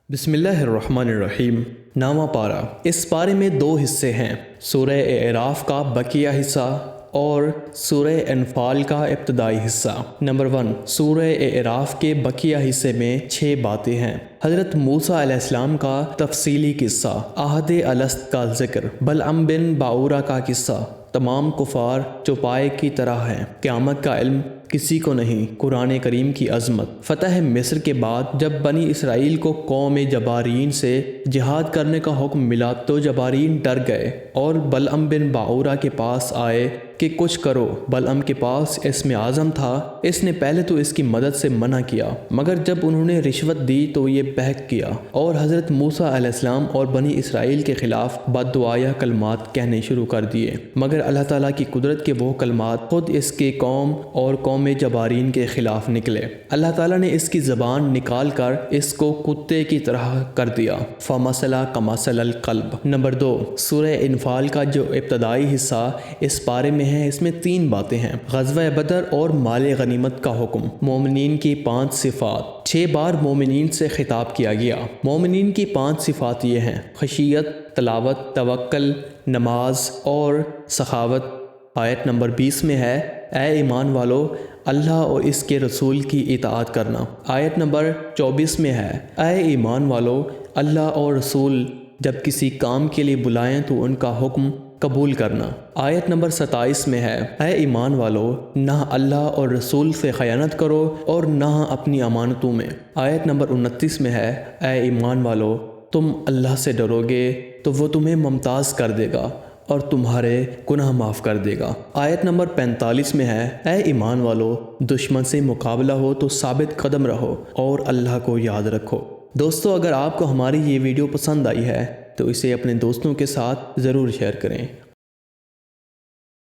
بسم اللہ الرحمن الرحیم۔ نامہ پارہ۔ اس پارے میں دو حصے ہیں، سورہ اعراف کا بقیہ حصہ اور سورہ انفال کا ابتدائی حصہ۔ نمبر 1، سورہ اعراف کے بقیہ حصے میں 6 باتیں ہیں۔ حضرت موسیٰ علیہ السلام کا تفصیلی قصہ، عہد الست کا ذکر، بلعم بن باعورہ کا قصہ، تمام کفار چوپائے کی طرح ہیں، قیامت کا علم کسی کو نہیں، قرآن کریم کی عظمت، فتح مصر کے بعد جب بنی اسرائیل کو قوم جبارین سے جہاد کرنے کا حکم ملا تو جبارین ڈر گئے اور بلعم بن باعورہ کے پاس آئے کہ کچھ کرو۔ بلعم کے پاس اسم اعظم تھا، اس نے پہلے تو اس کی مدد سے منع کیا، مگر جب انہوں نے رشوت دی تو یہ بہک کیا اور حضرت موسیٰ علیہ السلام اور بنی اسرائیل کے خلاف بد دعائیہ کلمات کہنے شروع کر دیے، مگر اللہ تعالیٰ کی قدرت کے وہ کلمات خود اس کے قوم اور قوم جبارین کے خلاف نکلے۔ اللہ تعالیٰ نے اس کی زبان نکال کر اس کو کتے کی طرح کر دیا، فَمَثَلَ كَمَثَلِ الْقَلْبِ۔ نمبر 2، سورہ انفال کا جو ابتدائی حصہ اس پارے میں ہے، اس میں 3 باتیں ہیں، غزوہ بدر اور مال غنیمت کا حکم، مومنین کی 5 صفات، 6 بار مومنین سے خطاب کیا گیا۔ مومنین کی 5 صفات یہ ہیں: خشیت، تلاوت، توکل، نماز اور سخاوت۔ آیت نمبر 20 میں ہے، اے ایمان والو، اللہ اور اس کے رسول کی اطاعت کرنا۔ آیت نمبر 24 میں ہے، اے ایمان والو، اللہ اور رسول جب کسی کام کے لیے بلائیں تو ان کا حکم قبول کرنا۔ آیت نمبر 27 میں ہے، اے ایمان والو، نہ اللہ اور رسول سے خیانت کرو اور نہ اپنی امانتوں میں۔ آیت نمبر 29 میں ہے، اے ایمان والو، تم اللہ سے ڈرو گے تو وہ تمہیں ممتاز کر دے گا اور تمہارے گناہ معاف کر دے گا۔ آیت نمبر 45 میں ہے، اے ایمان والو، دشمن سے مقابلہ ہو تو ثابت قدم رہو اور اللہ کو یاد رکھو۔ دوستو، اگر آپ کو ہماری یہ ویڈیو پسند آئی ہے تو اسے اپنے دوستوں کے ساتھ ضرور شیئر کریں۔